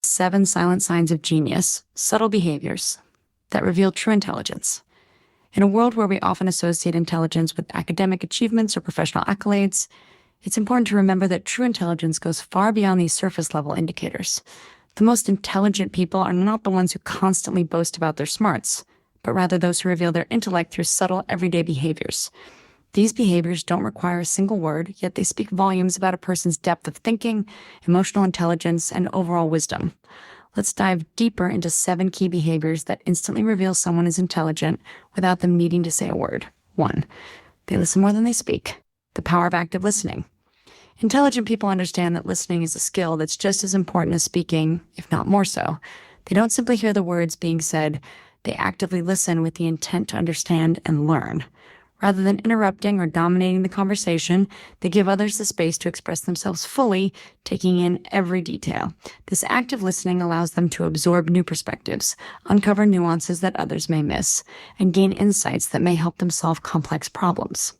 7 silent signs of genius, subtle behaviors that reveal true intelligence. In a world where we often associate intelligence with academic achievements or professional accolades, it's important to remember that true intelligence goes far beyond these surface-level indicators. The most intelligent people are not the ones who constantly boast about their smarts, but rather those who reveal their intellect through subtle, everyday behaviors. These behaviors don't require a single word, yet they speak volumes about a person's depth of thinking, emotional intelligence, and overall wisdom. Let's dive deeper into 7 key behaviors that instantly reveal someone is intelligent without them needing to say a word. 1. They listen more than they speak. The power of active listening. Intelligent people understand that listening is a skill that's just as important as speaking, if not more so. They don't simply hear the words being said, they actively listen with the intent to understand and learn. Rather than interrupting or dominating the conversation, they give others the space to express themselves fully, taking in every detail. This active listening allows them to absorb new perspectives, uncover nuances that others may miss, and gain insights that may help them solve complex problems.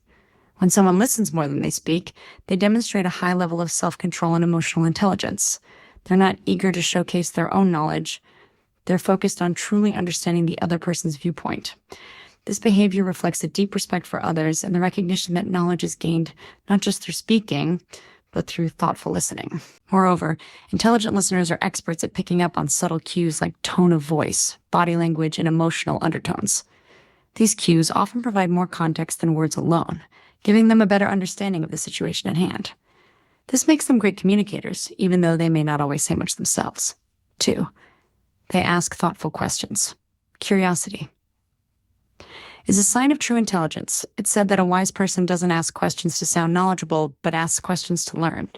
When someone listens more than they speak, they demonstrate a high level of self-control and emotional intelligence. They're not eager to showcase their own knowledge. They're focused on truly understanding the other person's viewpoint. This behavior reflects a deep respect for others and the recognition that knowledge is gained not just through speaking, but through thoughtful listening. Moreover, intelligent listeners are experts at picking up on subtle cues like tone of voice, body language, and emotional undertones. These cues often provide more context than words alone, giving them a better understanding of the situation at hand. This makes them great communicators, even though they may not always say much themselves. 2. They ask thoughtful questions. Curiosity is a sign of true intelligence. It's said that a wise person doesn't ask questions to sound knowledgeable, but asks questions to learn.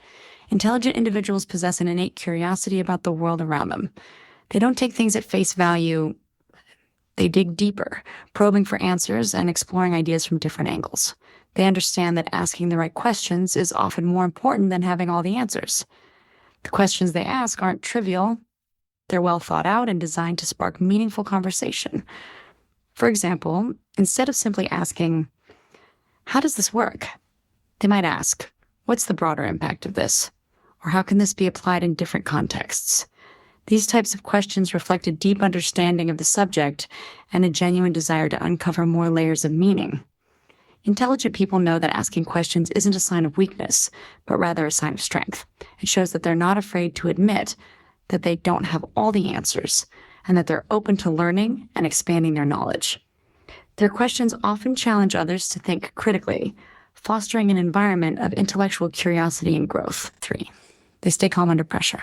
Intelligent individuals possess an innate curiosity about the world around them. They don't take things at face value. They dig deeper, probing for answers and exploring ideas from different angles. They understand that asking the right questions is often more important than having all the answers. The questions they ask aren't trivial. They're well thought out and designed to spark meaningful conversation. For example, instead of simply asking, "How does this work?" they might ask, "What's the broader impact of this?" Or "How can this be applied in different contexts?" These types of questions reflect a deep understanding of the subject and a genuine desire to uncover more layers of meaning. Intelligent people know that asking questions isn't a sign of weakness, but rather a sign of strength. It shows that they're not afraid to admit that they don't have all the answers, and that they're open to learning and expanding their knowledge. Their questions often challenge others to think critically, fostering an environment of intellectual curiosity and growth. 3. They stay calm under pressure.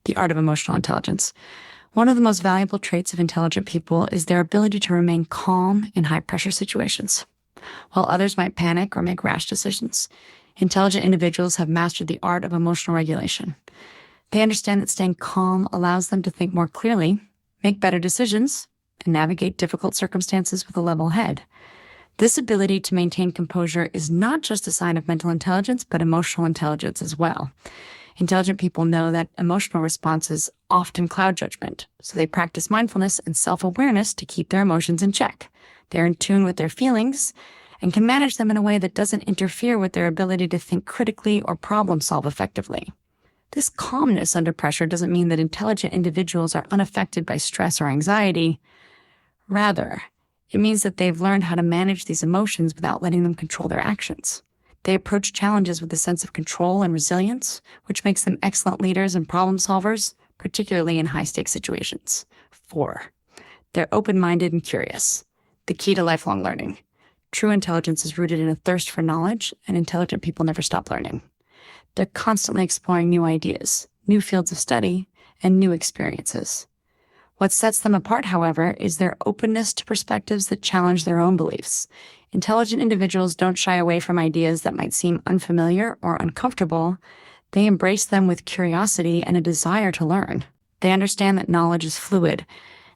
The art of emotional intelligence. One of the most valuable traits of intelligent people is their ability to remain calm in high-pressure situations. While others might panic or make rash decisions, intelligent individuals have mastered the art of emotional regulation. They understand that staying calm allows them to think more clearly, make better decisions, and navigate difficult circumstances with a level head. This ability to maintain composure is not just a sign of mental intelligence, but emotional intelligence as well. Intelligent people know that emotional responses often cloud judgment, so they practice mindfulness and self-awareness to keep their emotions in check. They're in tune with their feelings and can manage them in a way that doesn't interfere with their ability to think critically or problem solve effectively. This calmness under pressure doesn't mean that intelligent individuals are unaffected by stress or anxiety. Rather, it means that they've learned how to manage these emotions without letting them control their actions. They approach challenges with a sense of control and resilience, which makes them excellent leaders and problem solvers, particularly in high-stakes situations. 4. They're open-minded and curious. The key to lifelong learning. True intelligence is rooted in a thirst for knowledge, and intelligent people never stop learning. They're constantly exploring new ideas, new fields of study, and new experiences. What sets them apart, however, is their openness to perspectives that challenge their own beliefs. Intelligent individuals don't shy away from ideas that might seem unfamiliar or uncomfortable. They embrace them with curiosity and a desire to learn. They understand that knowledge is fluid,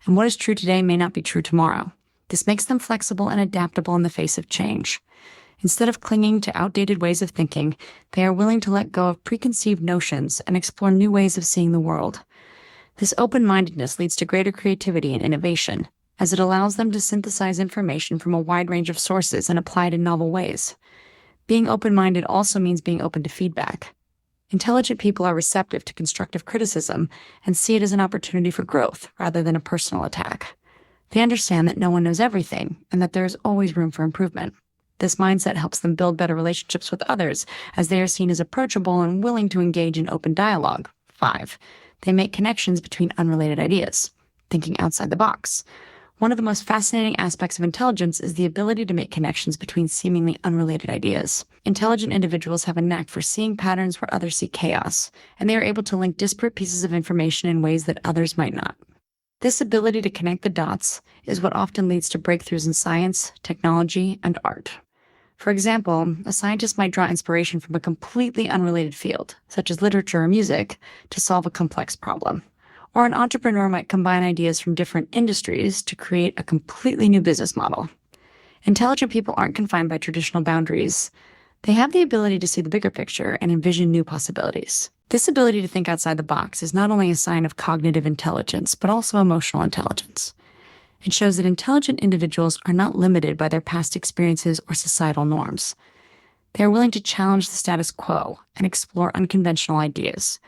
and what is true today may not be true tomorrow. This makes them flexible and adaptable in the face of change. Instead of clinging to outdated ways of thinking, they are willing to let go of preconceived notions and explore new ways of seeing the world. This open-mindedness leads to greater creativity and innovation, as it allows them to synthesize information from a wide range of sources and apply it in novel ways. Being open-minded also means being open to feedback. Intelligent people are receptive to constructive criticism and see it as an opportunity for growth rather than a personal attack. They understand that no one knows everything and that there is always room for improvement. This mindset helps them build better relationships with others as they are seen as approachable and willing to engage in open dialogue. 5. They make connections between unrelated ideas, thinking outside the box. One of the most fascinating aspects of intelligence is the ability to make connections between seemingly unrelated ideas. Intelligent individuals have a knack for seeing patterns where others see chaos, and they are able to link disparate pieces of information in ways that others might not. This ability to connect the dots is what often leads to breakthroughs in science, technology, and art. For example, a scientist might draw inspiration from a completely unrelated field, such as literature or music, to solve a complex problem. Or an entrepreneur might combine ideas from different industries to create a completely new business model. Intelligent people aren't confined by traditional boundaries. They have the ability to see the bigger picture and envision new possibilities. This ability to think outside the box is not only a sign of cognitive intelligence, but also emotional intelligence. It shows that intelligent individuals are not limited by their past experiences or societal norms. They are willing to challenge the status quo and explore unconventional ideas,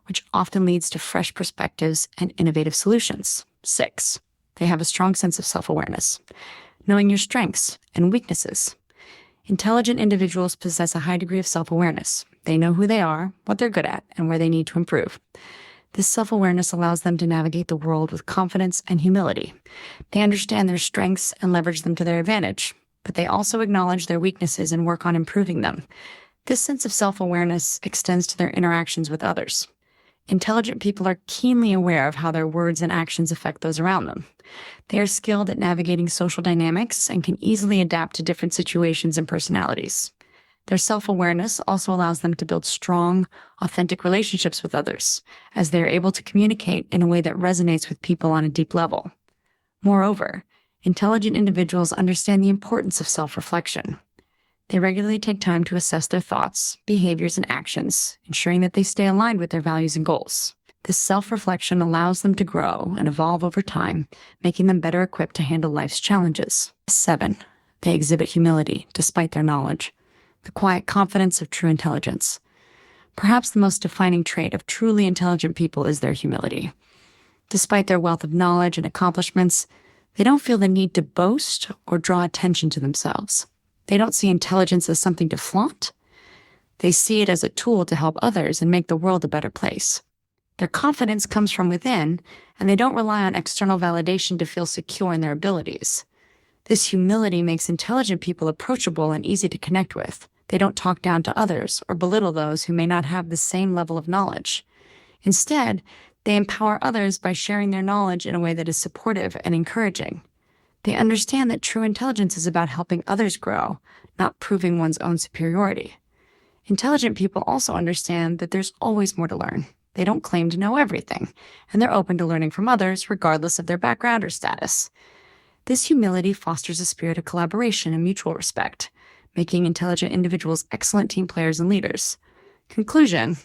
which often leads to fresh perspectives and innovative solutions. 6. They have a strong sense of self-awareness, knowing your strengths and weaknesses. Intelligent individuals possess a high degree of self-awareness. They know who they are, what they're good at, and where they need to improve. This self-awareness allows them to navigate the world with confidence and humility. They understand their strengths and leverage them to their advantage, but they also acknowledge their weaknesses and work on improving them. This sense of self-awareness extends to their interactions with others. Intelligent people are keenly aware of how their words and actions affect those around them. They are skilled at navigating social dynamics and can easily adapt to different situations and personalities. Their self-awareness also allows them to build strong, authentic relationships with others, as they are able to communicate in a way that resonates with people on a deep level. Moreover, intelligent individuals understand the importance of self-reflection. They regularly take time to assess their thoughts, behaviors, and actions, ensuring that they stay aligned with their values and goals. This self-reflection allows them to grow and evolve over time, making them better equipped to handle life's challenges. 7. They exhibit humility despite their knowledge, the quiet confidence of true intelligence. Perhaps the most defining trait of truly intelligent people is their humility. Despite their wealth of knowledge and accomplishments, they don't feel the need to boast or draw attention to themselves. They don't see intelligence as something to flaunt. They see it as a tool to help others and make the world a better place. Their confidence comes from within, and they don't rely on external validation to feel secure in their abilities. This humility makes intelligent people approachable and easy to connect with. They don't talk down to others or belittle those who may not have the same level of knowledge. Instead, they empower others by sharing their knowledge in a way that is supportive and encouraging. They understand that true intelligence is about helping others grow, not proving one's own superiority. Intelligent people also understand that there's always more to learn. They don't claim to know everything, and they're open to learning from others regardless of their background or status. This humility fosters a spirit of collaboration and mutual respect, making intelligent individuals excellent team players and leaders. Conclusion: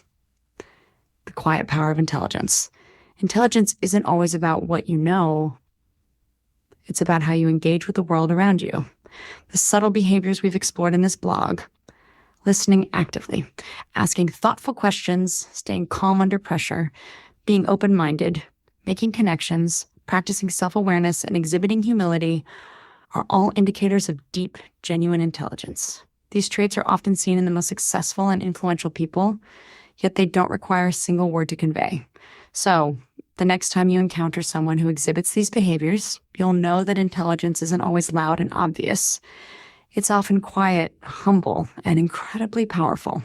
the quiet power of intelligence. Intelligence isn't always about what you know. It's about how you engage with the world around you. The subtle behaviors we've explored in this blog: listening actively, asking thoughtful questions, staying calm under pressure, being open-minded, making connections, practicing self-awareness, and exhibiting humility are all indicators of deep, genuine intelligence. These traits are often seen in the most successful and influential people, yet they don't require a single word to convey. So, the next time you encounter someone who exhibits these behaviors, you'll know that intelligence isn't always loud and obvious. It's often quiet, humble, and incredibly powerful.